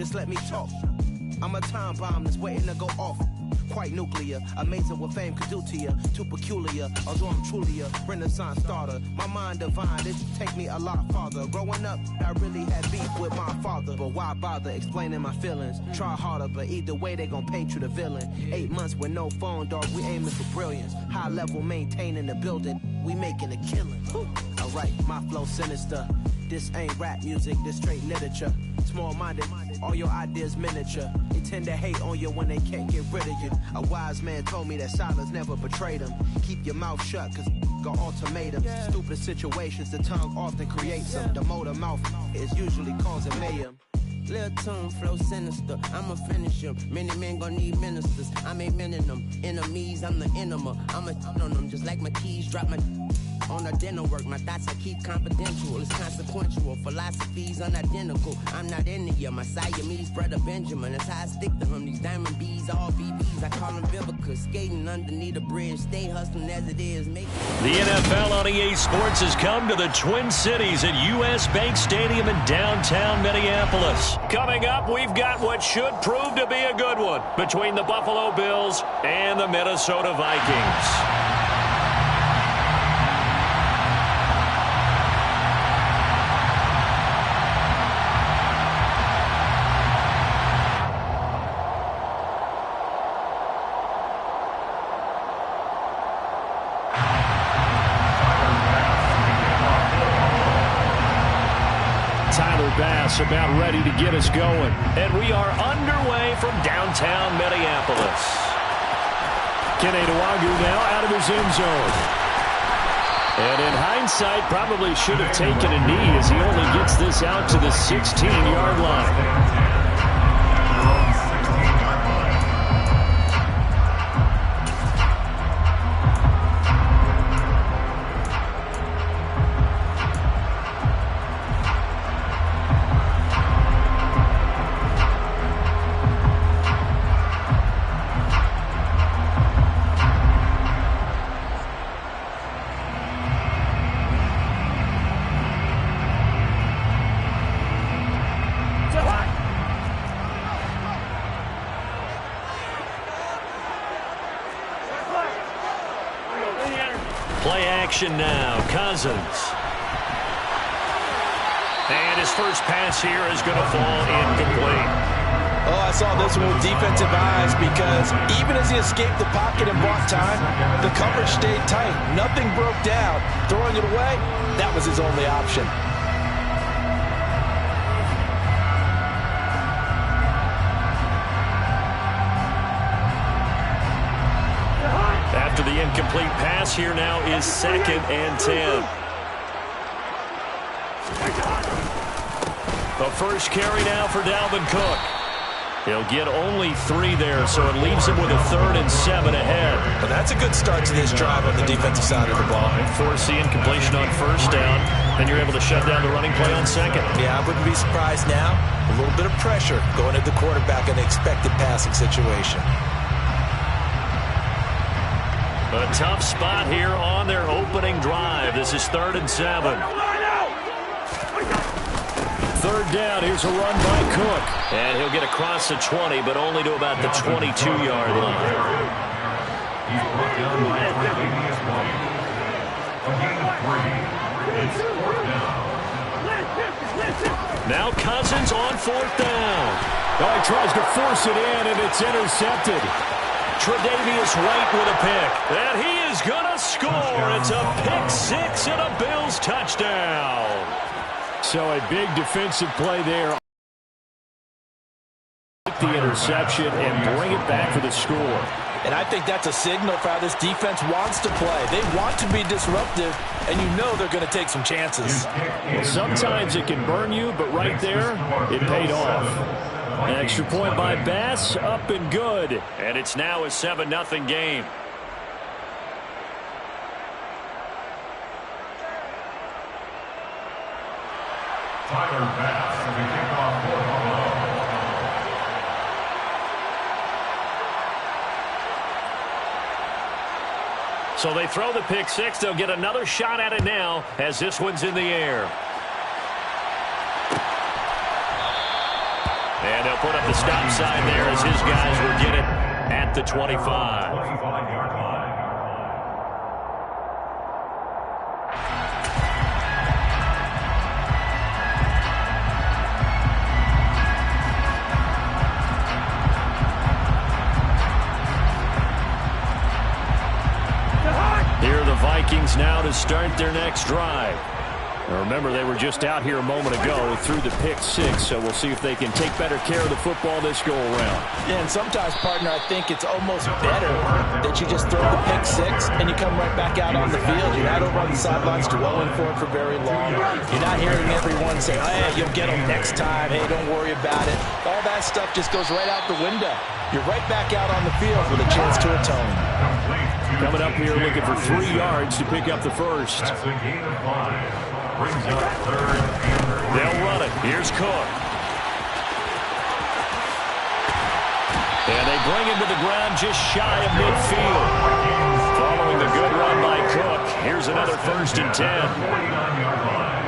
just let me talk. I'm a time bomb that's waiting to go off. Quite nuclear, amazing what fame could do to you. Too peculiar, although I'm truly a renaissance starter. My mind divine, this take me a lot farther. Growing up, I really had beef with my father. But why bother explaining my feelings? Try harder, but either way they gon' paint you the villain. 8 months with no phone, dog, we aiming for brilliance. High level maintaining the building, we making a killing. Alright, my flow sinister. This ain't rap music, this straight literature. Small-minded, all your ideas miniature. They tend to hate on you when they can't get rid of you. A wise man told me that silence never betrayed him. Keep your mouth shut, cause got ultimatums. Stupid situations, the tongue often creates them. The motor mouth is usually causing mayhem. Lil' tune, flow sinister, I'ma finish him. Many men gon' need ministers, I'm a men in them. Enemies, I'm the enema. I'm on them, just like my keys, drop my on a dinner work. My thoughts I keep confidential, it's consequential. Philosophies unidentical, I'm not into you. My Siamese brother Benjamin, that's how I stick to him. These diamond bees, all BBs, I call them Vivica. Skating underneath a bridge, stay hustling as it is. Make The NFL on EA Sports has come to the Twin Cities at US Bank Stadium in downtown Minneapolis. Coming up, we've got what should prove to be a good one between the Buffalo Bills and the Minnesota Vikings. Bass about ready to get us going. And we are underway from downtown Minneapolis. Kene Nwangwu now out of his end zone. And in hindsight, probably should have taken a knee as he only gets this out to the 16-yard line. Play action now, Cousins. And his first pass here is going to fall incomplete. Oh, I saw this one with defensive eyes because even as he escaped the pocket and bought time, the coverage stayed tight. Nothing broke down. Throwing it away, that was his only option. After the incomplete pass, here now is 2nd and 10. The first carry now for Dalvin Cook. He'll get only 3 there, so it leaves him with a 3rd and 7 ahead. But that's a good start to this drive on the defensive side of the ball. Force the incompletion on first down, then you're able to shut down the running play on 2nd. Yeah, I wouldn't be surprised now. A little bit of pressure going at the quarterback in the expected passing situation. A tough spot here on their opening drive. This is 3rd and 7. 3rd down. Here's a run by Cook. And he'll get across the 20, but only to about the 22-yard line. Now Cousins on 4th down. Oh, he tries to force it in, and it's intercepted. Tre'Davious White with a pick. And he is going to score. It's a pick 6 and a Bills touchdown. So a big defensive play there. The interception and bring it back for the score. And I think that's a signal for how this defense wants to play. They want to be disruptive, and you know they're going to take some chances. Sometimes it can burn you, but right there, it paid off. An extra point by Bass, up and good. And it's now a 7-0 game. Tyler Bass as we kick off for Buffalo. So they throw the pick 6. They'll get another shot at it now as this one's in the air. And they'll He'll put up the stop sign there as his guys will get it at the 25. 25-yard line. Here are the Vikings now to start their next drive. Now remember, they were just out here a moment ago through the pick six, so we'll see if they can take better care of the football this go-around. Yeah, and sometimes, partner, I think it's almost better that you just throw the pick six and you come right back out on the field. You're not over on the sidelines dwelling for it for very long. You're not hearing everyone say, hey, you'll get them next time. Hey, don't worry about it. All that stuff just goes right out the window. You're right back out on the field with a chance to atone. Coming up here looking for 3 yards to pick up the first. That's a gain of 5. Brings up third and They'll run it. Here's Cook. And they bring him to the ground just shy of midfield. Following the good run by Cook, here's another 1st and 10. 49-yard line.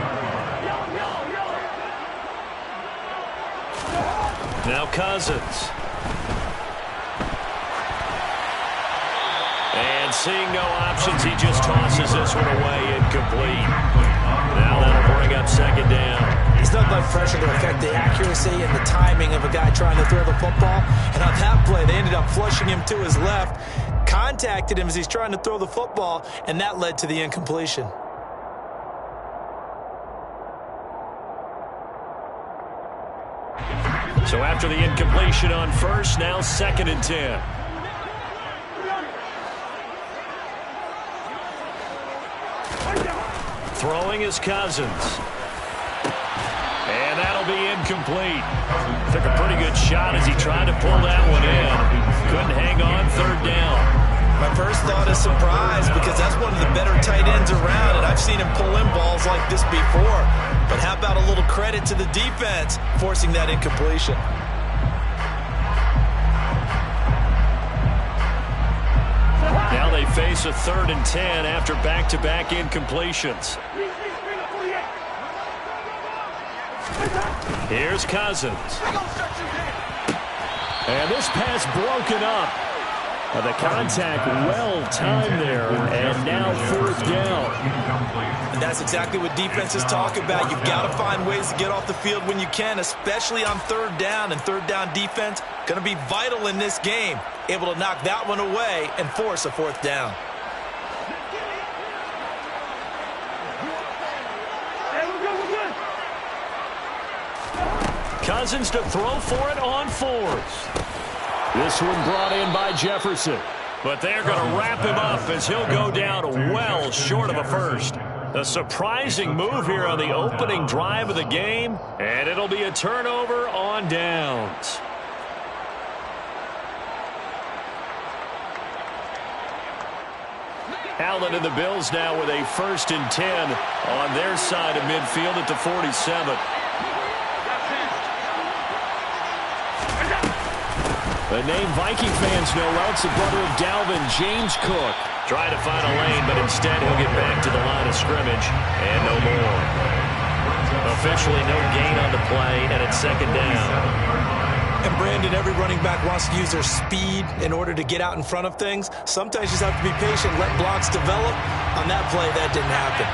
Now Cousins. And seeing no options, he just tosses this one away incomplete. Now that'll bring up 2nd down. He's not like pressure to affect the accuracy and the timing of a guy trying to throw the football. And on that play, they ended up flushing him to his left, contacted him as he's trying to throw the football, and that led to the incompletion. So after the incompletion on first, now 2nd and 10. Throwing is Cousins. And that'll be incomplete. Took a pretty good shot as he tried to pull that one in. Couldn't hang on, 3rd down. My first thought is surprise because that's one of the better tight ends around, and I've seen him pull in balls like this before. But how about a little credit to the defense forcing that incompletion? Now they face a 3rd and 10 after back-to-back incompletions. Here's Cousins. And this pass broken up. The contact well-timed there, and now 4th down. And that's exactly what defenses talk about. You've got to find ways to get off the field when you can, especially on 3rd down. And 3rd down defense going to be vital in this game. Able to knock that one away and force a 4th down. Cousins to throw for it on 4th. This one brought in by Jefferson. But they're going to wrap him up as he'll go down well short of a first. A surprising move here on the opening drive of the game. And it'll be a turnover on downs. Allen and the Bills now with a 1st and 10 on their side of midfield at the 47. The name Viking fans know well. It's the brother of Dalvin, James Cook. Trying to find a lane, but instead he'll get back to the line of scrimmage and no more. Officially no gain on the play, and it's 2nd down. And Brandon, every running back wants to use their speed in order to get out in front of things. Sometimes you just have to be patient, let blocks develop. On that play, that didn't happen.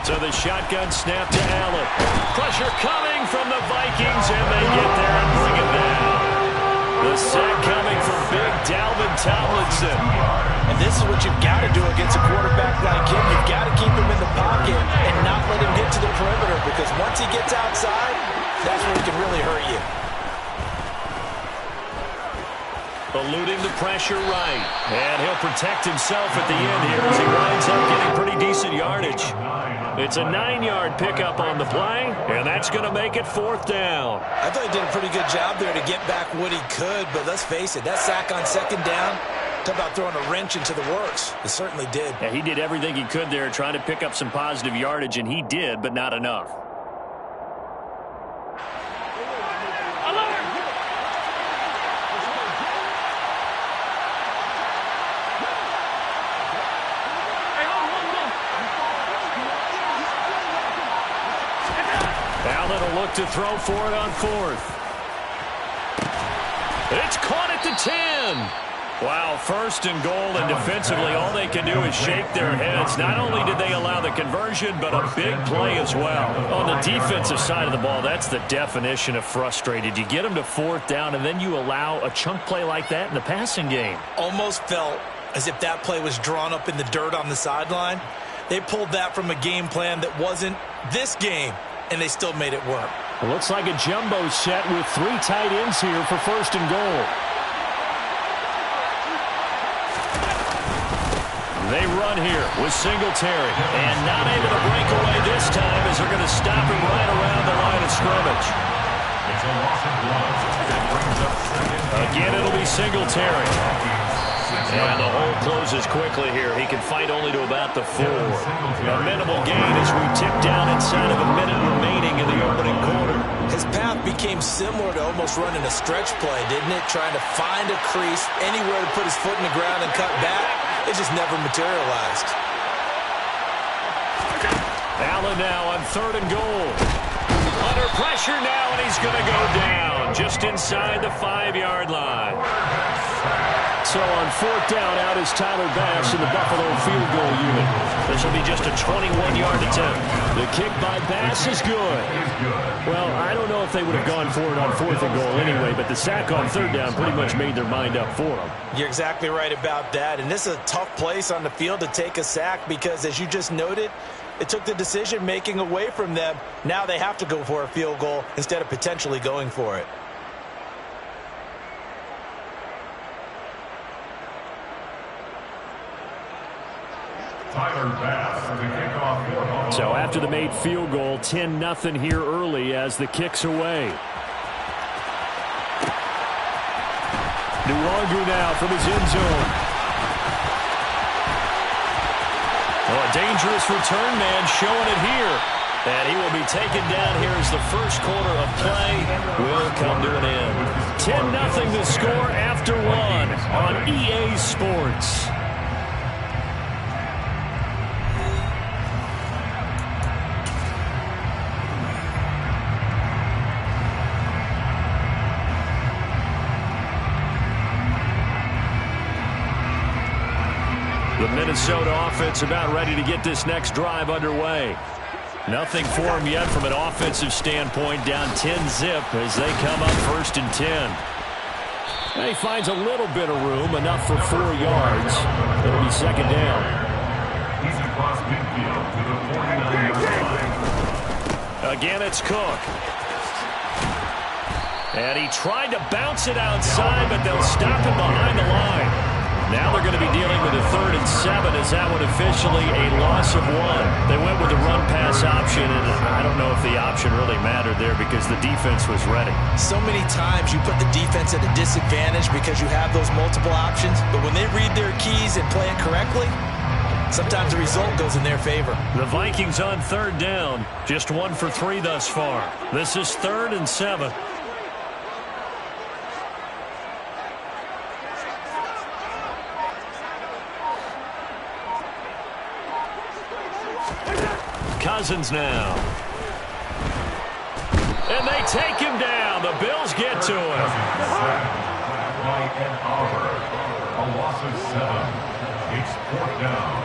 So the shotgun snap to Allen. Pressure coming from the Vikings, and they get there and bring it down. The sack coming from big Dalvin Tomlinson. And this is what you've got to do against a quarterback like him. You've got to keep him in the pocket and not let him get to the perimeter, because once he gets outside, that's where he can really hurt you. Eluding the pressure right. And he'll protect himself at the end here as he winds up getting pretty decent yardage. It's a 9-yard pickup on the play, and that's going to make it 4th down. I thought he did a pretty good job there to get back what he could, but let's face it, that sack on 2nd down, talk about throwing a wrench into the works. It certainly did. Yeah, he did everything he could there trying to pick up some positive yardage, and he did, but not enough. Allen will look to throw for it on fourth. It's caught at the 10. Wow, first and goal, and defensively all they can do is shake their heads. Not only did they allow the conversion, but a big play as well. On the defensive side of the ball, that's the definition of frustrated. You get them to fourth down, and then you allow a chunk play like that in the passing game. Almost felt as if that play was drawn up in the dirt on the sideline. They pulled that from a game plan that wasn't this game, and they still made it work. It looks like a jumbo set with 3 tight ends here for first and goal. They run here with Singletary, and not able to break away this time as they're going to stop him right around the line of scrimmage. Again, it'll be Singletary. And the hole closes quickly here. He can fight only to about the 4. A minimal gain as we tick down inside of a minute remaining in the opening quarter. His path became similar to almost running a stretch play, didn't it? Trying to find a crease, anywhere to put his foot in the ground and cut back. It just never materialized. Allen now on 3rd and goal. Under pressure now, and he's going to go down just inside the 5-yard line. So on 4th down, out is Tyler Bass in the Buffalo field goal unit. This will be just a 21-yard attempt. The kick by Bass is good. Well, I don't know if they would have gone for it on 4th and goal anyway, but the sack on 3rd down pretty much made their mind up for them. You're exactly right about that, and this is a tough place on the field to take a sack because, as you just noted, it took the decision-making away from them. Now they have to go for a field goal instead of potentially going for it. Tyler Bass, the kickoff. So after the made field goal, 10-0 here early as the kick's away. Nwangu now from his end zone. Oh, a dangerous return man showing it here. And he will be taken down here as the first quarter of play will come to an end. 10-0 the score after 1 on EA Sports. The Minnesota offense about ready to get this next drive underway. Nothing for them yet from an offensive standpoint, down 10-zip as they come up 1st and 10. And he finds a little bit of room, enough for 4 yards. It'll be 2nd down. He's across midfield to the 49-yard line. Again, it's Cook. And he tried to bounce it outside, but they'll stop him behind the line. Now they're going to be dealing with a 3rd and 7 as that one officially a loss of 1. They went with the run-pass option, and I don't know if the option really mattered there because the defense was ready. So many times you put the defense at a disadvantage because you have those multiple options, but when they read their keys and play it correctly, sometimes the result goes in their favor. The Vikings on 3rd down, just 1 for 3 thus far. This is 3rd and 7. Cousins now. And they take him down. The Bills get to him. White and Auburn. A loss of 7. It's 4th down.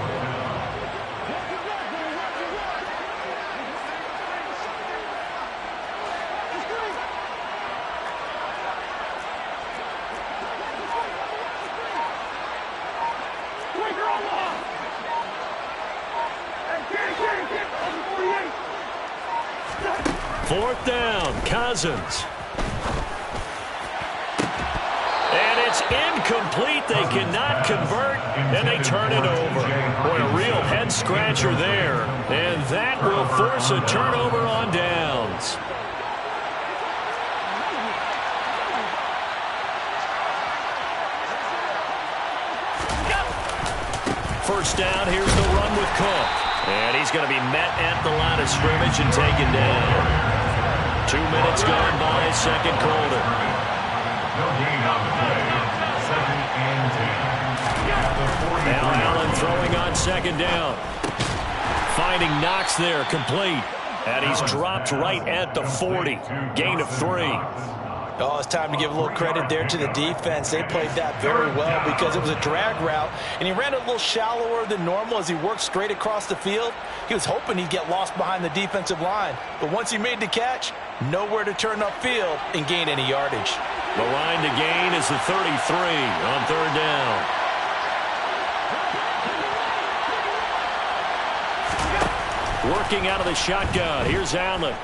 Fourth down, Cousins. And it's incomplete. They cannot convert, and they turn it over. Boy, a real head-scratcher there. And that will force a turnover on downs. First down, here's the run with Cook. And he's going to be met at the line of scrimmage and taken down. 2 minutes gone by, 2nd quarter. No gain on the play. 2nd and 10. Now Allen throwing on 2nd down. Finding Knox there, complete. And he's dropped right at the 40. Gain of 3. Oh, it's time to give a little credit there to the defense. They played that very well because it was a drag route, and he ran a little shallower than normal as he worked straight across the field. He was hoping he'd get lost behind the defensive line, but once he made the catch, nowhere to turn upfield and gain any yardage. The line to gain is the 33 on 3rd down. Working out of the shotgun. Here's Allen.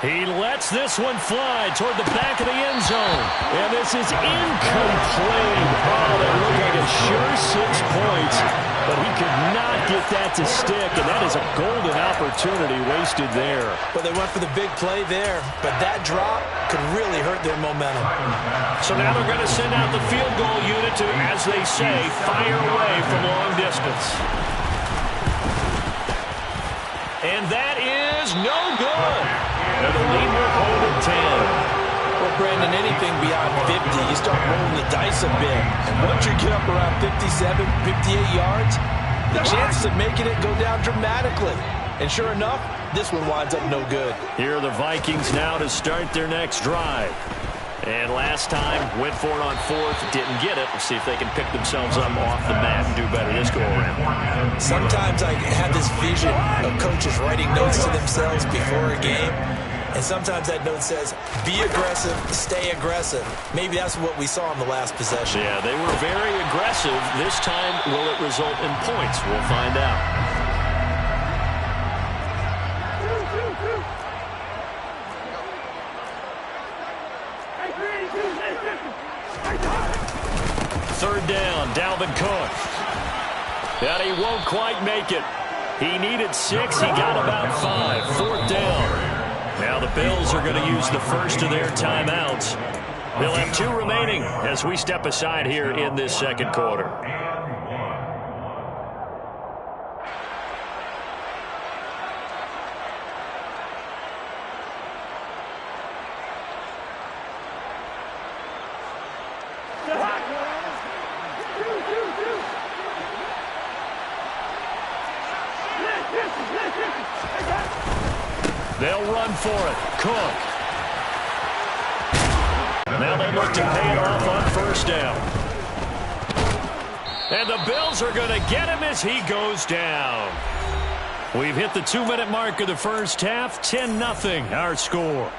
He lets this one fly toward the back of the end zone. And this is incomplete. Oh, that looked like a sure 6 points. But he could not get that to stick. And that is a golden opportunity wasted there. But they went for the big play there. But that drop could really hurt their momentum. So now they're going to send out the field goal unit to, as they say, fire away from long distance. And that is no good. And the lead will hold at 10. Well, Brandon, anything beyond 50, you start rolling the dice a bit. And once you get up around 57, 58 yards, the chances of making it go down dramatically. And sure enough, this one winds up no good. Here are the Vikings now to start their next drive. And last time, went for it on 4th, didn't get it. We'll see if they can pick themselves up off the mat and do better this go-around. Sometimes I have this vision of coaches writing notes to themselves before a game. And sometimes that note says, be aggressive, stay aggressive. Maybe that's what we saw in the last possession. Yeah, they were very aggressive. This time, will it result in points? We'll find out. Third down, Dalvin Cook. And he won't quite make it. He needed 6. He got about 5. 4th down. Now the Bills are going to use the first of their timeouts. They'll have 2 remaining as we step aside here in this second quarter. They'll run for it. Cook. Now they look to pay it off on 1st down. And the Bills are going to get him as he goes down. We've hit the 2-minute mark of the first half. 10-0 our score.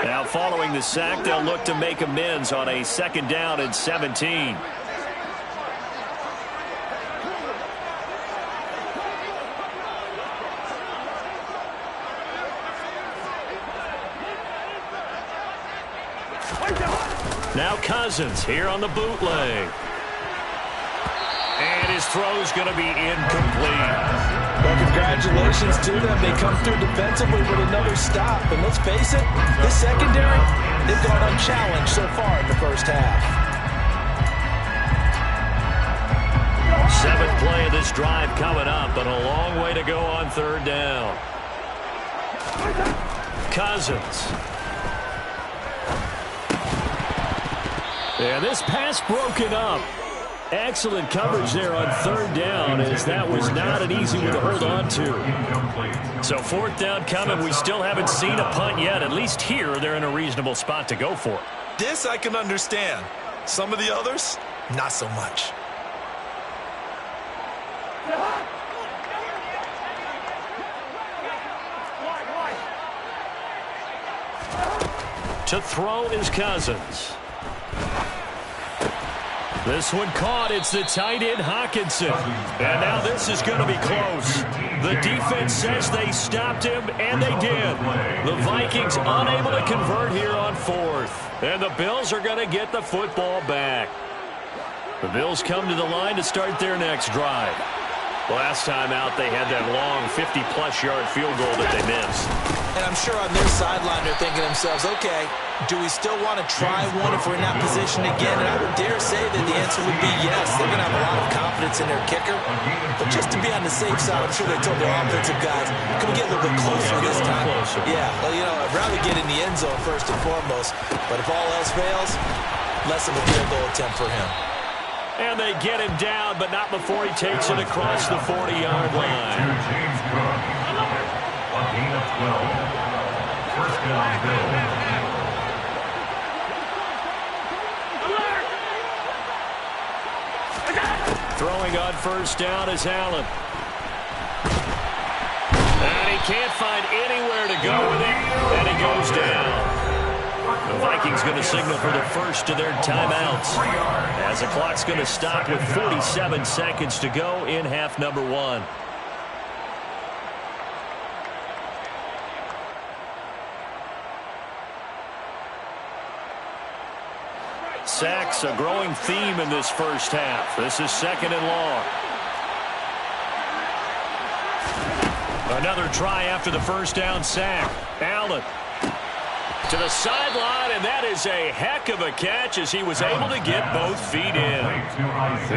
Now following the sack, they'll look to make amends on a 2nd down and 17. Now Cousins here on the bootleg. And his throw's going to be incomplete. Well, congratulations to them. They come through defensively with another stop. And let's face it, this secondary, they've gone unchallenged so far in the first half. 7th play of this drive coming up, but a long way to go on 3rd down. Cousins. And this pass broken up. Excellent coverage there on 3rd down, as that was not an easy one to hold on to. So 4th down coming. We still haven't seen a punt yet. At least here, they're in a reasonable spot to go for it. This I can understand. Some of the others, not so much. To throw is Cousins. This one caught. It's the tight end, Hockenson. And now this is going to be close. The defense says they stopped him, and they did. The Vikings unable to convert here on 4th. And the Bills are going to get the football back. The Bills come to the line to start their next drive. Last time out, they had that long 50-plus yard field goal that they missed. And I'm sure on their sideline they're thinking to themselves, okay, do we still want to try one if we're in that position again? And I would dare say that the answer would be yes. They're going to have a lot of confidence in their kicker. But just to be on the safe side, I'm sure they told their offensive guys, can we get a little bit closer this time? Yeah, well, you know, I'd rather get in the end zone first and foremost. But if all else fails, less of a field goal attempt for him. And they get him down, but not before he takes it across the 40-yard line. James Cook. A gain of 12. First down, Bills. Throwing on first down is Allen. And he can't find anywhere to go with it, and he goes down. The Vikings going to signal for the first of their timeouts, as the clock's going to stop with 47 seconds to go in half number 1. Sacks, a growing theme in this first half. This is 2nd and long. Another try after the first down sack. Allen to the sideline, and that is a heck of a catch as he was able to get both feet in.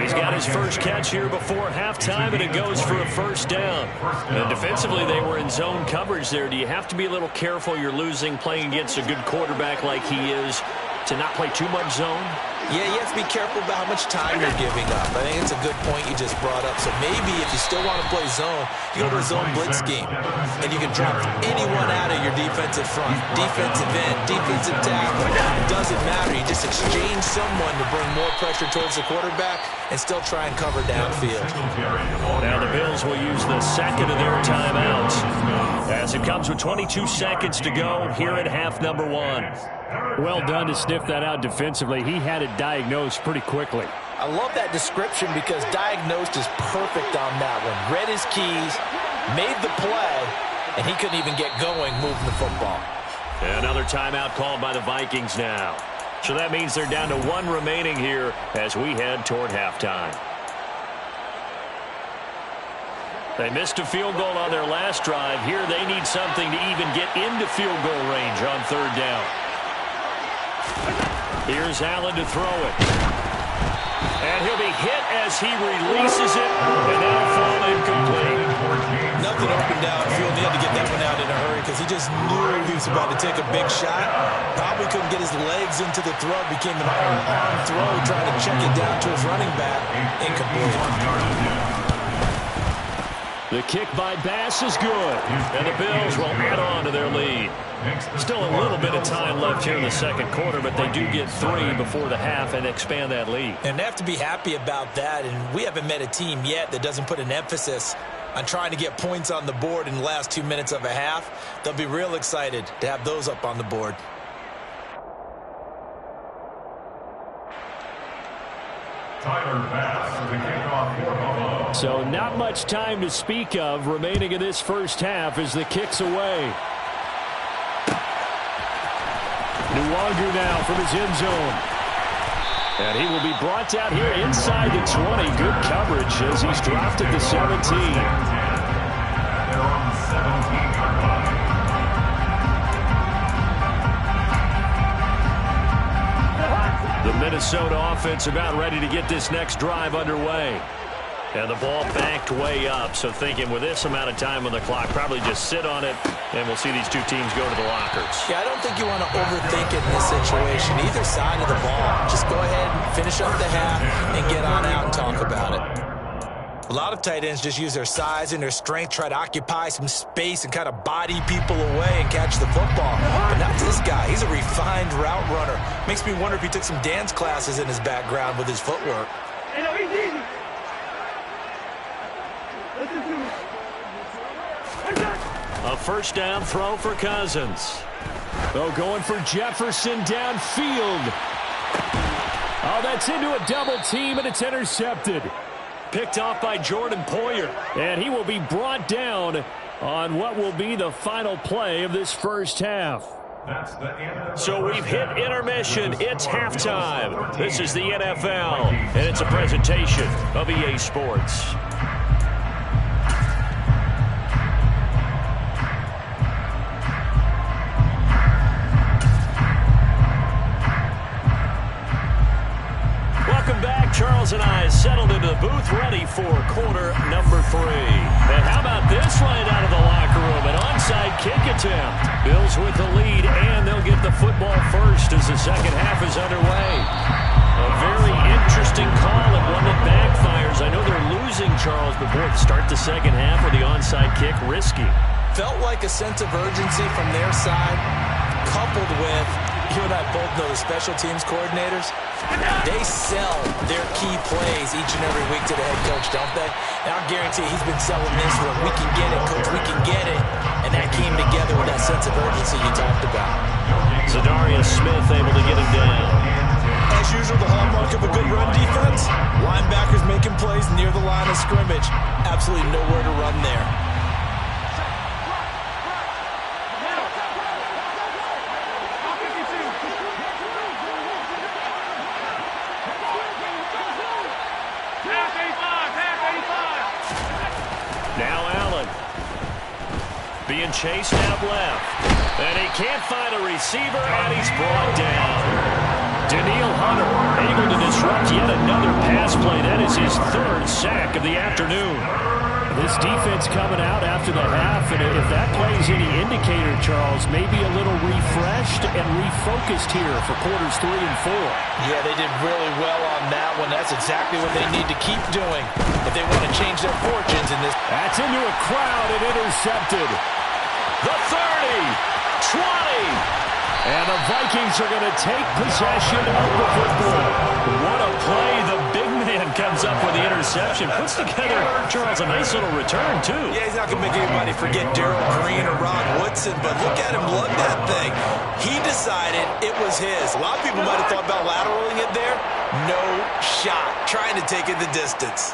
He's got his first catch here before halftime, and it goes for a first down. And defensively, they were in zone coverage there. Do you have to be a little careful? You're losing playing against a good quarterback like he is, to not play too much zone? Yeah, you have to be careful about how much time you're giving up. I think it's a good point you just brought up. So maybe if you still want to play zone, you go to a zone blitz scheme. And you can drop anyone out of your defensive front. Defensive end, defensive tackle. It doesn't matter. You just exchange someone to bring more pressure towards the quarterback and still try and cover downfield. Now the Bills will use the second of their timeouts, as it comes with 22 seconds to go here in half number 1. Well done to sniff that out defensively. He had it diagnosed pretty quickly. I love that description because diagnosed is perfect on that one. Read his keys, made the play, and he couldn't even get going moving the football. Another timeout called by the Vikings now. So that means they're down to 1 remaining here as we head toward halftime. They missed a field goal on their last drive. Here they need something to even get into field goal range on 3rd down. Here's Allen to throw it. And he'll be hit as he releases it, and that'll fall incomplete. Nothing open downfield. He had to get that one out in a hurry because he just knew he was about to take a big shot. Probably couldn't get his legs into the throw. Became an arm throw, trying to check it down to his running back. Incomplete. The kick by Bass is good, and the Bills will add on to their lead. Still a little bit of time left here in the second quarter, but they do get 3 before the half and expand that lead. And they have to be happy about that, and we haven't met a team yet that doesn't put an emphasis on trying to get points on the board in the last 2 minutes of a half. They'll be real excited to have those up on the board. Tyler Bass for the kickoff for Buffalo. So not much time to speak of remaining in this first half as the kick's away. Nwogu now from his end zone. And he will be brought down here inside the 20. Good coverage as he's dropped at the 17. They're on the 17-yard line. The Minnesota offense about ready to get this next drive underway. And the ball backed way up, so thinking with this amount of time on the clock, probably just sit on it, and we'll see these two teams go to the lockers. Yeah, I don't think you want to overthink it in this situation. Either side of the ball, just go ahead and finish up the half and get on out and talk about it. A lot of tight ends just use their size and their strength, try to occupy some space and kind of body people away and catch the football. But not this guy. He's a refined route runner. Makes me wonder if he took some dance classes in his background with his footwork. A first down throw for Cousins. Oh, going for Jefferson downfield. Oh, that's into a double team, and it's intercepted. Picked off by Jordan Poyer. And he will be brought down on what will be the final play of this first half. So we've hit intermission. It's halftime. This is the NFL, and it's a presentation of EA Sports. Charles and I settled into the booth ready for quarter number 3. And how about this right out of the locker room? An onside kick attempt. Bills with the lead, and they'll get the football first as the second half is underway. A very interesting call and one that backfires. I know they're losing, Charles, but boy, to start the second half with the onside kick, risky. Felt like a sense of urgency from their side, coupled with, you and I both know the special teams coordinators, they sell their key plays each and every week to the head coach, don't they? And I'll guarantee he's been selling this one. We can get it, coach, we can get it. And that came together with that sense of urgency you talked about. Zadarius Smith able to get him down. As usual, the hallmark of a good run defense, linebackers making plays near the line of scrimmage. Absolutely nowhere to run there. Now Allen being chased out left. And he can't find a receiver, and he's brought down. Danielle Hunter able to disrupt yet another pass play. That is his 3rd sack of the afternoon. This defense coming out after the half, and if that plays any indicator, Charles, maybe a little refreshed and refocused here for quarters 3 and 4. Yeah, they did really well on that one. That's exactly what they need to keep doing if they want to change their fortunes in this. That's into a crowd and intercepted. The 30, 20. And the Vikings are going to take possession of the football. What a play. The big man comes up with the interception. Puts together, Charles, a nice little return, too. Yeah, he's not going to make anybody forget Darrell Green or Rod Woodson, but look at him lug that thing. He decided it was his. A lot of people might have thought about lateraling it there. No shot. Trying to take it the distance.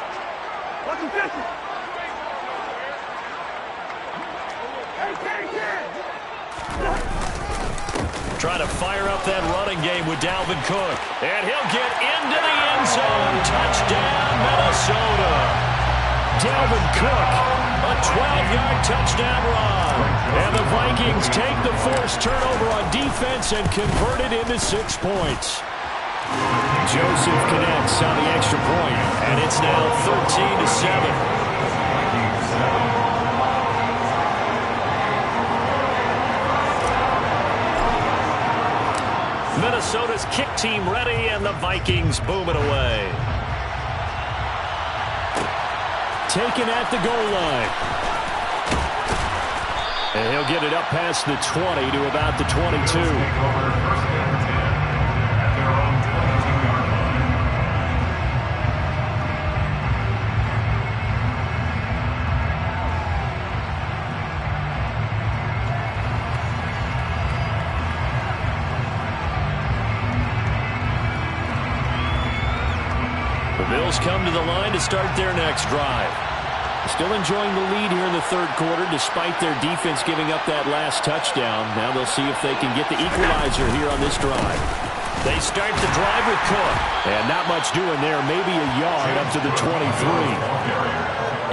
Trying to fire up that running game with Dalvin Cook. And he'll get into the end zone. Touchdown, Minnesota. Dalvin Cook, a 12-yard touchdown run. And the Vikings take the forced turnover on defense and convert it into 6 points. Joseph connects on the extra point. And it's now 13-7. Minnesota's kick team ready, and the Vikings boom it away. Taken at the goal line. And he'll get it up past the 20 to about the 22. Bills come to the line to start their next drive. Still enjoying the lead here in the 3rd quarter despite their defense giving up that last touchdown. Now they'll see if they can get the equalizer here on this drive. They start the drive with Cook. And not much doing there. Maybe a yard up to the 23.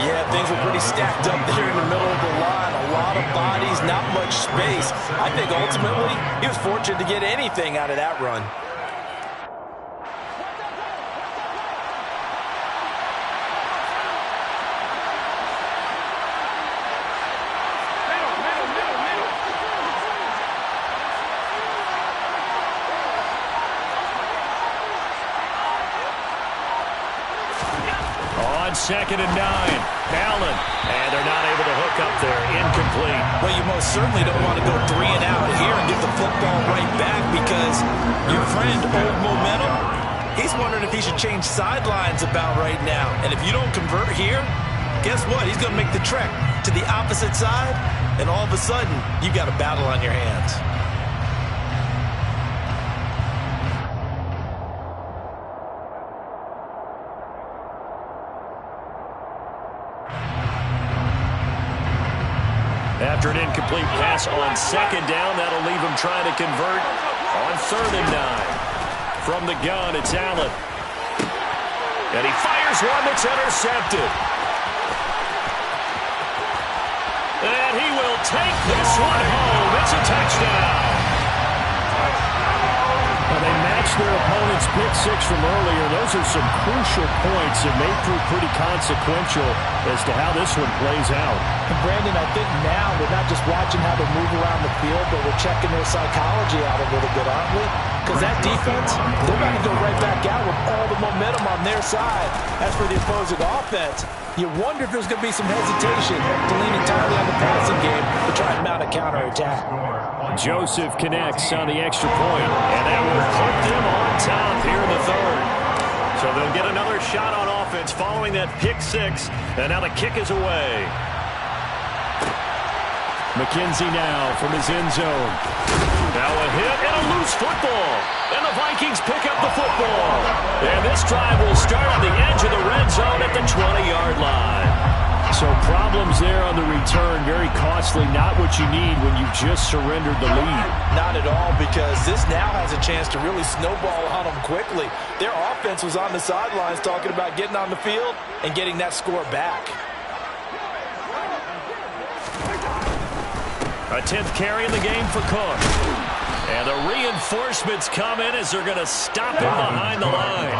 Yeah, things were pretty stacked up there in the middle of the line. A lot of bodies, not much space. I think ultimately he was fortunate to get anything out of that run. On 2nd and 9, Allen, and they're not able to hook up there. Incomplete. Well, you most certainly don't want to go 3 and out here and get the football right back because your friend, Old Momentum, he's wondering if he should change sidelines about right now. And if you don't convert here, guess what? He's going to make the trek to the opposite side, and all of a sudden, you got a battle on your hands. After an incomplete pass on 2nd down, that'll leave him trying to convert on 3rd and 9. From the gun, it's Allen. And he fires one that's intercepted. And he will take this one home. It's a touchdown. Well, they matched their opponent Allen's pick six from earlier, those are some crucial points that may prove pretty consequential as to how this one plays out. And Brandon, I think now we're not just watching how they move around the field, but we're checking their psychology out a little bit, aren't we? Because that defense, they're about to go right back out with all the momentum on their side. As for the opposing offense, you wonder if there's going to be some hesitation to lean entirely on the passing game to try and mount a counterattack. Joseph connects on the extra point, and that will put them on top here in the third. So they'll get another shot on offense following that pick six, and now the kick is away. McKenzie now from his end zone. Now a hit and a loose football. And the Vikings pick up the football. And this drive will start on the edge of the red zone at the 20-yard line. So problems there on the return, very costly, not what you need when you just surrendered the lead. Not at all, because this now has a chance to really snowball on them quickly. Their offense was on the sidelines talking about getting on the field and getting that score back. A 10th carry in the game for Cook. And the reinforcements come in as they're going to stop him behind the line.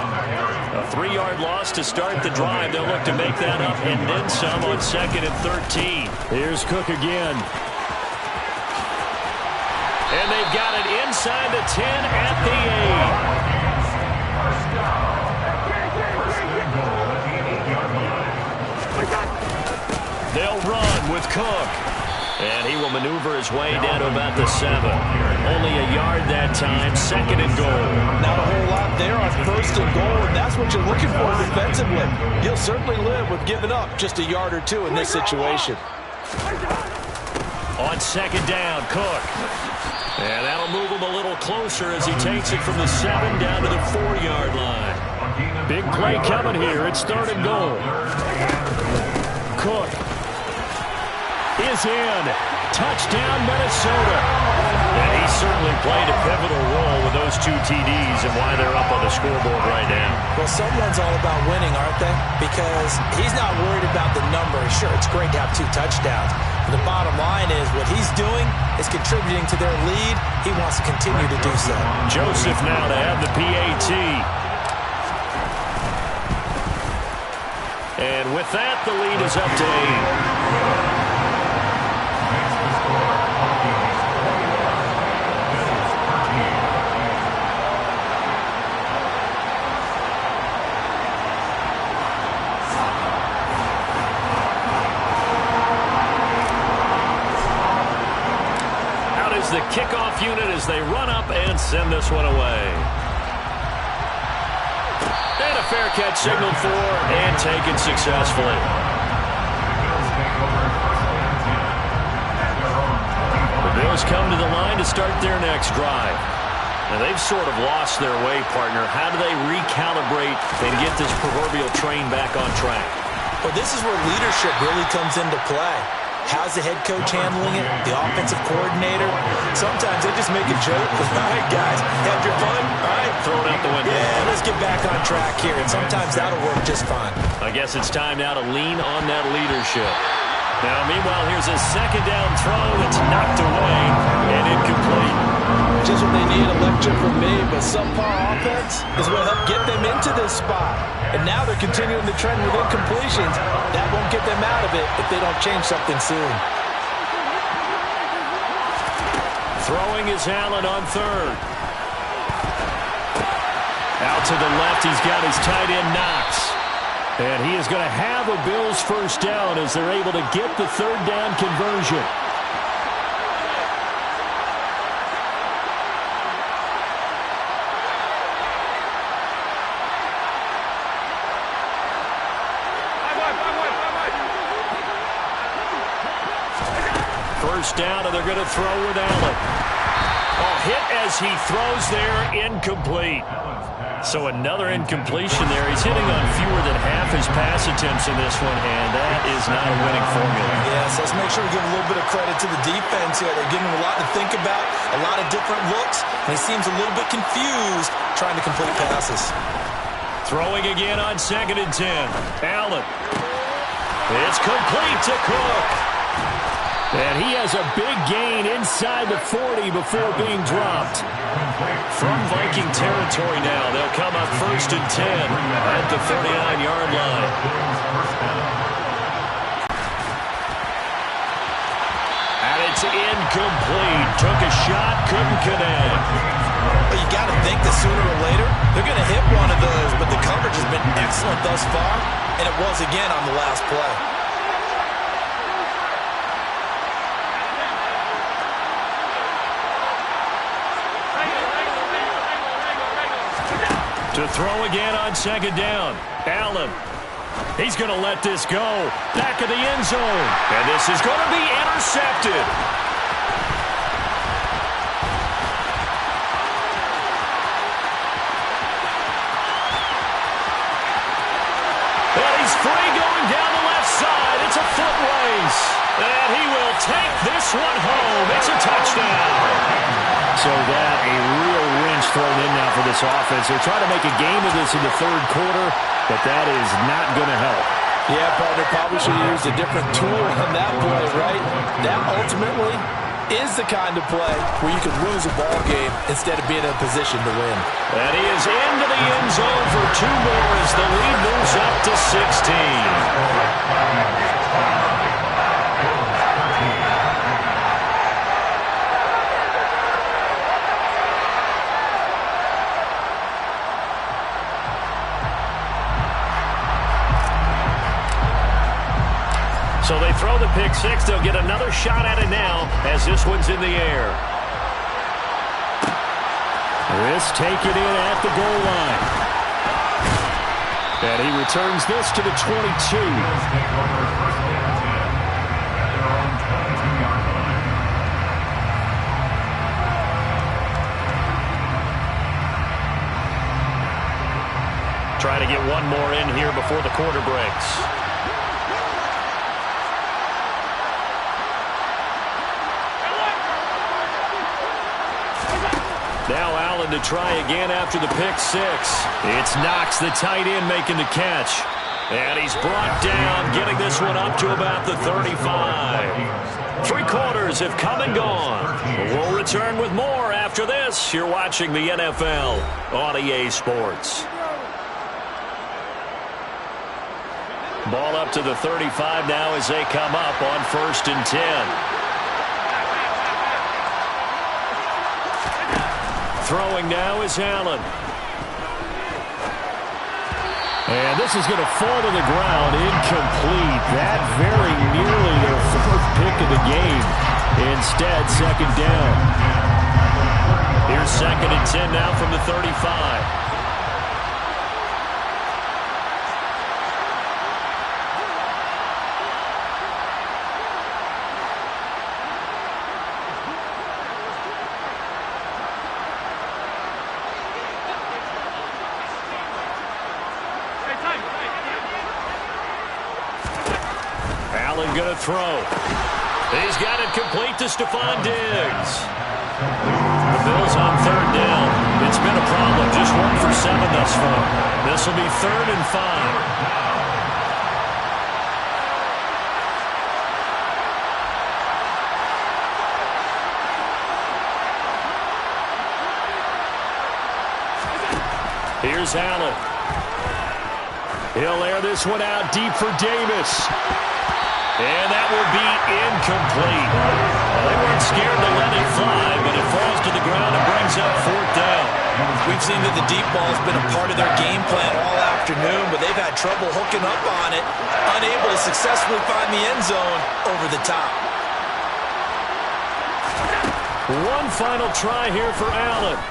A 3-yard loss to start the drive. They'll look to make that up and then some on 2nd and 13. Here's Cook again. And they've got it inside the 10 at the 8. They'll run with Cook. And he will maneuver his way down to about the 7. Only a yard that time, 2nd and goal. Not a whole lot there on 1st and goal, and that's what you're looking for defensively. You'll certainly live with giving up just a yard or two in this situation. On 2nd down, Cook. And that'll move him a little closer as he takes it from the 7 down to the 4-yard line. Big play coming here. It's 3rd and goal. Cook is in. Touchdown, Minnesota. And he certainly played a pivotal role with those 2 TDs and why they're up on the scoreboard right now. Well, someone's all about winning, aren't they? Because he's not worried about the number. Sure, it's great to have 2 touchdowns. But the bottom line is what he's doing is contributing to their lead. He wants to continue to do so. Joseph now to have the PAT. And with that, the lead is up to 8. The kickoff unit as they run up and send this one away. And a fair catch signaled for and taken successfully. The Bills come to the line to start their next drive. Now they've sort of lost their way, partner. How do they recalibrate and get this proverbial train back on track? Well, this is where leadership really comes into play. How's the head coach handling it? The offensive coordinator? Sometimes they just make a joke. All right, guys, had your fun? All right. Throw it out the window. Yeah, let's get back on track here. And sometimes that'll work just fine. I guess it's time now to lean on that leadership. Now, meanwhile, here's a 2nd down throw. It's knocked away and incomplete. Just what they need, a lecture from me, but subpar offense is what helped get them into this spot. And now they're continuing the trend with incompletions. That won't get them out of it if they don't change something soon. Throwing is Allen on 3rd. Out to the left, he's got his tight end Knox. And he is going to have a Bills 1st down as they're able to get the 3rd down conversion. Down, and they're going to throw with Allen. Hit as he throws there, incomplete. So another incompletion there. He's hitting on fewer than half his pass attempts in this one, and that is not a winning formula. Yes, let's make sure we give a little bit of credit to the defense here. They're giving him a lot to think about, a lot of different looks, and he seems a little bit confused trying to complete passes. Throwing again on 2nd and 10. Allen. It's complete to Cook. And he has a big gain inside the 40 before being dropped. From Viking territory. territory now. They'll come up 1st and 10 at the 39-yard line. And it's incomplete. Took a shot, couldn't connect. Well, you got to think that sooner or later they're going to hit one of those, but the coverage has been excellent thus far, and it was again on the last play. To throw again on 2nd down. Allen. He's going to let this go. Back of the end zone. And this is going to be intercepted. And he's free going down the left side. It's a foot race. And he will take this one home. It's a touchdown. So that a real wrench thrown in now for this offense. They're trying to make a game of this in the 3rd quarter, but that is not going to help. Yeah, partner, probably should have used a different tool on that play, right? That ultimately is the kind of play where you can lose a ball game instead of being in a position to win. And he is into the end zone for 2 more as the lead moves up to 16. So they throw the pick six. They'll get another shot at it now as this one's in the air. This taken in at the goal line. And he returns this to the 22. Try to get one more in here before the quarter breaks. Now Allen to try again after the pick six. It's Knox, the tight end, making the catch. And he's brought down, getting this one up to about the 35. 3 quarters have come and gone. We'll return with more after this. You're watching the NFL on EA Sports. Ball up to the 35 now as they come up on 1st and 10. Throwing now is Allen. And this is going to fall to the ground, incomplete. That very nearly their 4th pick of the game. Instead, 2nd down. Here's 2nd and 10 now from the 35. Going to throw. He's got it complete to Stephon Diggs. The Bills on 3rd down. It's been a problem. Just 1 for 7 thus far. This will be 3rd and 5. Here's Allen. He'll air this one out deep for Davis. And that will be incomplete. Well, they weren't scared to let it fly, but it falls to the ground and brings up 4th down. We've seen that the deep ball has been a part of their game plan all afternoon, but they've had trouble hooking up on it, unable to successfully find the end zone over the top. One final try here for Allen.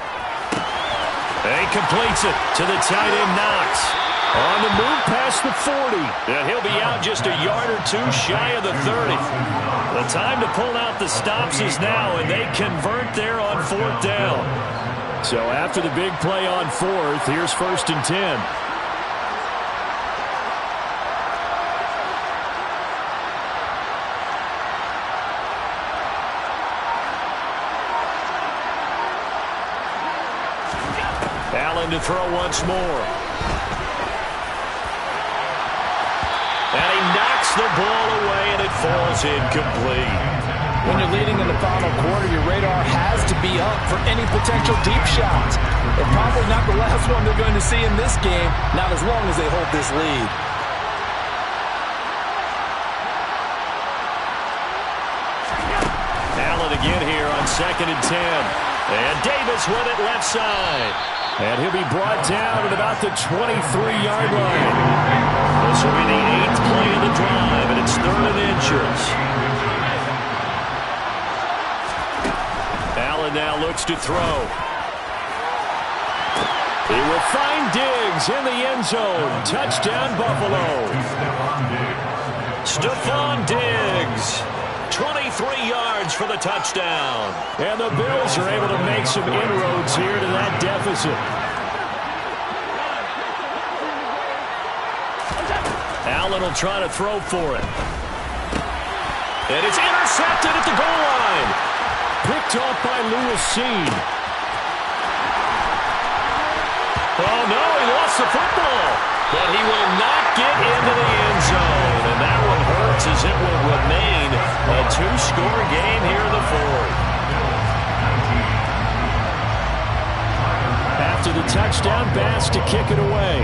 And he completes it to the tight end Knox. On the move past the 40. And he'll be out just a yard or 2 shy of the 30. The time to pull out the stops is now, and they convert there on 4th down. So after the big play on 4th, here's 1st and 10. Allen to throw once more. And he knocks the ball away, and it falls incomplete. When you're leading in the final quarter, your radar has to be up for any potential deep shots. They're probably not the That's what they're going to see in this game, not as long as they hold this lead. Allen again here on 2nd and 10. And Davis with it left side. And he'll be brought down at about the 23-yard line. This will be the 8th play of the drive, and it's 3rd and inches. Allen now looks to throw. He will find Diggs in the end zone. Touchdown, Buffalo. Stephon Diggs. 23 yards for the touchdown. And the Bills are able to make some inroads here to that deficit. Allen will try to throw for it. And it's intercepted at the goal line. Picked off by Lewis Cine. Oh, no, he lost the football. But he will not get into the end zone. And that one hurts as it will remain a 2-score game here in the 4th. After the touchdown, Bass to kick it away.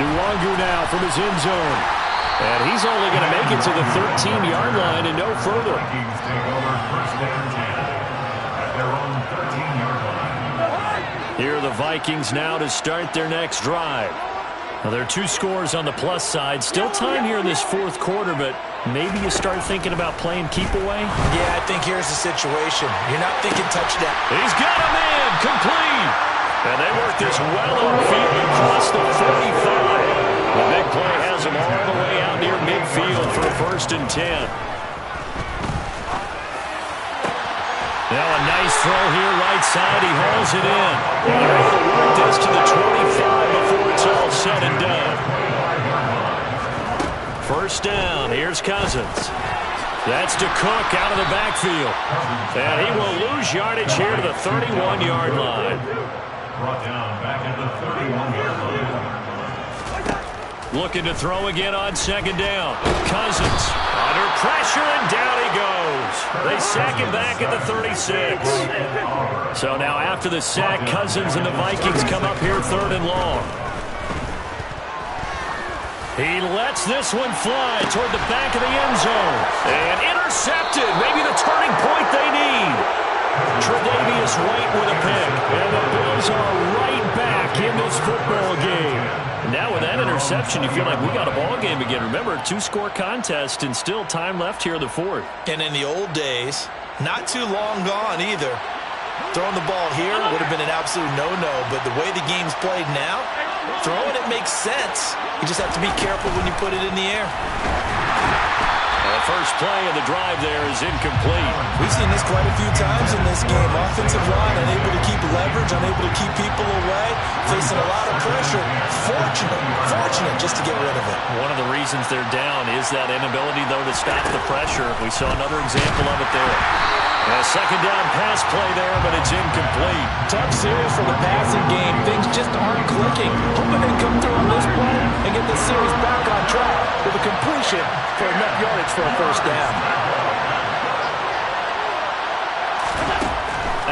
Nwangu now from his end zone. And he's only going to make it to the 13-yard line and no further. Vikings take over 1st and 10 at their own 13-yard line. Here are the Vikings now to start their next drive. Now, there are 2 scores on the plus side. Still time here in this 4th quarter, but maybe you start thinking about playing keep away? Yeah, I think here's the situation. You're not thinking touchdown. He's got a man complete. And they work this well upfield across the 45. The big play has him all the way out near midfield for a 1st and 10. Now a nice throw here right side. He hauls it in. And they're able to work this to the 25 before it's all said and done. 1st down. Here's Cousins. That's to Cook out of the backfield. And he will lose yardage here to the 31-yard line. Brought down back at the 31-yard line. Looking to throw again on 2nd down. Cousins under pressure, and down he goes. They sack him back at the 36. So now after the sack, Cousins and the Vikings come up here 3rd and long. He lets this one fly toward the back of the end zone. And intercepted. Maybe the turning point they need. Tre'Davious White with a pick. And the Bills are right back in this football game. Now with that interception, you feel like we got a ball game again. Remember, 2-score contest and still time left here in the 4th. And in the old days, not too long gone either. Throwing the ball here would have been an absolute no-no, but the way the game's played now, throwing it makes sense. You just have to be careful when you put it in the air. The first play of the drive there is incomplete. We've seen this quite a few times in this game. Offensive line unable to keep leverage, unable to keep people away, facing a lot of pressure. Fortunate just to get rid of it. One of the reasons they're down is that inability, though, to stop the pressure. We saw another example of it there. A 2nd down pass play there, but it's incomplete. Tough series for the passing game. Things just aren't clicking. Hoping they come through on this play and get the series back on track with a completion for enough yardage for a 1st down.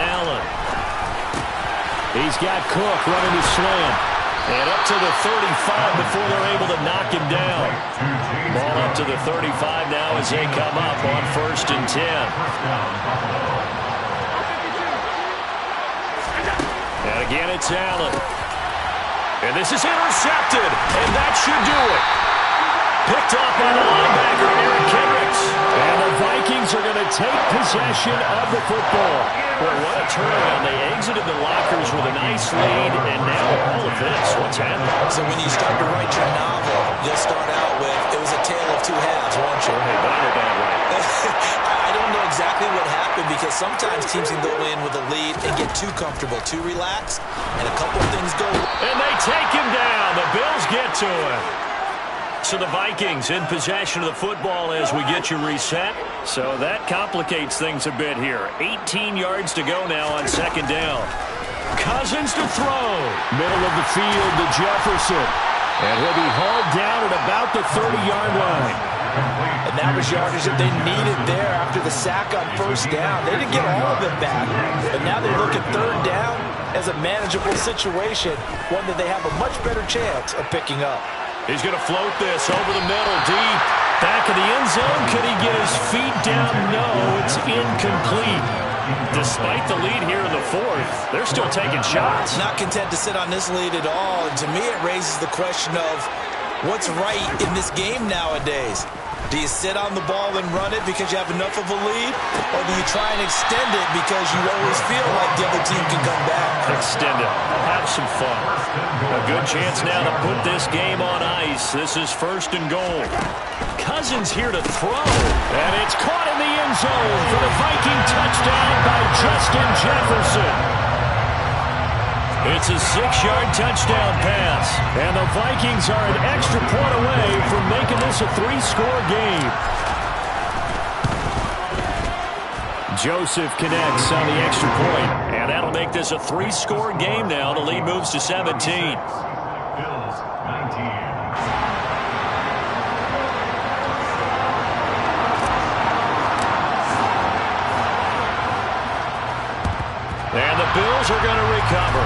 Allen. He's got Cook running his slam. And up to the 35 before they're able to knock him down. Ball up to the 35 now as they come up on 1st and 10. And again, it's Allen. And this is intercepted. And that should do it. Picked up by the linebacker, Eric Kendricks. And the Vikings are going to take possession of the football. Boy, what a turnaround. They exited the lockers with a nice lead, and now all of this. What's happening? So when you start to write your novel, you'll start out with, it was a tale of 2 halves, won't you? Hey, but I'm a bad way. I don't know exactly what happened because sometimes teams can go in with a lead and get too comfortable, too relaxed, and a couple of things go. And they take him down. The Bills get to him. So the Vikings in possession of the football as we get you reset. So that complicates things a bit here. 18 yards to go now on 2nd down. Cousins to throw. Middle of the field to Jefferson. And he'll be hauled down at about the 30-yard line. And that was yardage that they needed there after the sack on first down. They didn't get all of it back, but now they look at third down as a manageable situation, one that they have a much better chance of picking up. He's going to float this over the middle, deep. Back of the end zone. Could he get his feet down? No, it's incomplete. Despite the lead here in the fourth, they're still taking shots. Not content to sit on this lead at all. And to me, it raises the question of what's right in this game nowadays. Do you sit on the ball and run it because you have enough of a lead? Or do you try and extend it because you always feel like the other team can come back? Extend it. Have some fun. A good chance now to put this game on ice. This is first and goal. Cousins here to throw. And it's caught in the end zone for the Viking touchdown by Justin Jefferson. It's a 6-yard touchdown pass. And the Vikings are an extra point away from making this a 3-score game. Joseph connects on the extra point. And that'll make this a 3-score game now. The lead moves to 17. Bills 19. And the Bills are going to recover.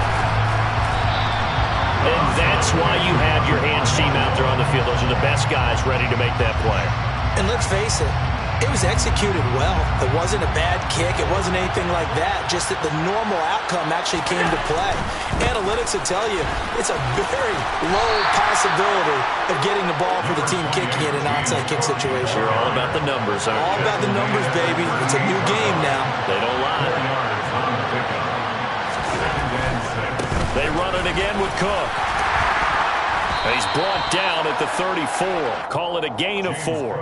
And that's why you have your hands team out there on the field. Those are the best guys ready to make that play. And let's face it, it was executed well. It wasn't a bad kick. It wasn't anything like that. Just that the normal outcome actually came to play. Analytics will tell you it's a very low possibility of getting the ball for the team kicking in an onside kick situation. You're all about the numbers, aren't you? All about the numbers, baby. It's a new game now. They don't lie. They run it again with Cook. He's brought down at the 34. Call it a gain of 4.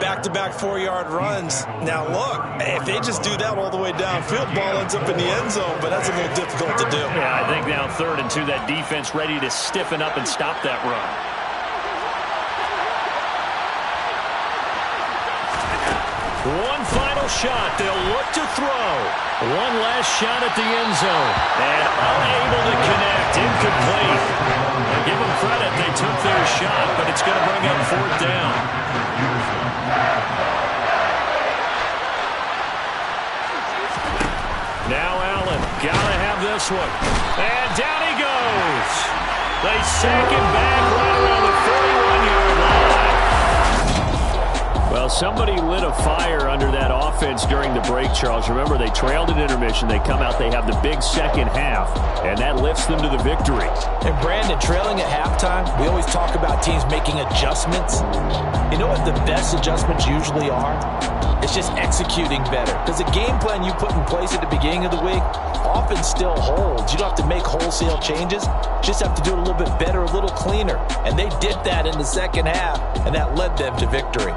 Back-to-back 4-yard runs. Now, look, if they just do that all the way downfield, ball ends up in the end zone, but that's a little difficult to do. Yeah, I think now 3rd and 2, that defense ready to stiffen up and stop that run. One final shot. They'll look to throw. One last shot at the end zone. And unable to connect. Incomplete. And give them credit. They took their shot, but it's going to bring up 4th down. Now Allen. Got to have this one. And down he goes. They sack him back right around the 41-yard line. Well, somebody lit a fire under that offense during the break, Charles. Remember, they trailed at intermission. They come out, they have the big second half, and that lifts them to the victory. And Brandon, trailing at halftime, we always talk about teams making adjustments. You know what the best adjustments usually are? It's just executing better. Because the game plan you put in place at the beginning of the week often still holds. You don't have to make wholesale changes. You just have to do it a little bit better, a little cleaner. And they did that in the second half, and that led them to victory.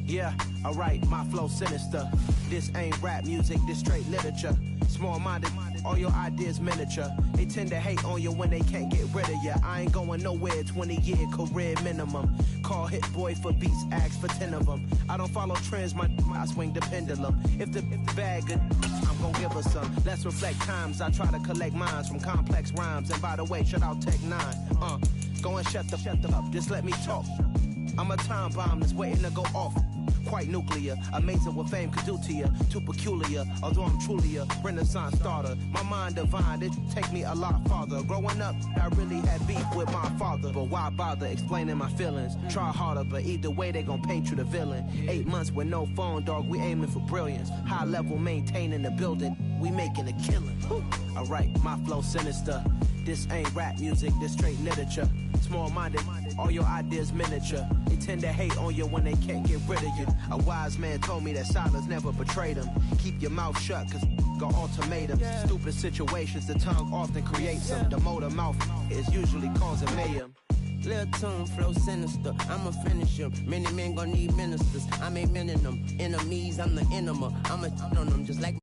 Yeah, alright, my flow sinister. This ain't rap music, this straight literature. Small-minded, all your ideas miniature. They tend to hate on you when they can't get rid of you. I ain't going nowhere, 20-year career minimum. Call Hit Boy for beats, ask for 10 of them. I don't follow trends, I swing the pendulum. If the bag good, I'm gonna give her some. Let's reflect times, I try to collect minds from complex rhymes. And by the way, shout out Tech 9. Go and shut the up, just let me talk. I'm a time bomb that's waiting to go off. Quite nuclear, amazing what fame could do to you. Too peculiar, although I'm truly a Renaissance starter. My mind divine, it take me a lot farther. Growing up, I really had beef with my father. But why bother explaining my feelings? Try harder, but either way they gon' paint you the villain. 8 months with no phone, dog, we aiming for brilliance. High level maintaining the building, we making a killing. Alright, my flow sinister. This ain't rap music, this straight literature. Small-minded, all your ideas miniature. They tend to hate on you when they can't get rid of you. A wise man told me that silence never betrayed him. Keep your mouth shut, cause got ultimatums. Stupid situations, the tongue often creates them. The motor mouth is usually causing mayhem. Lil' tune, flow sinister, I'ma finish him. Many men gon' need ministers, I ain't mending them. Enemies, I'm the enema, I'ma on them just like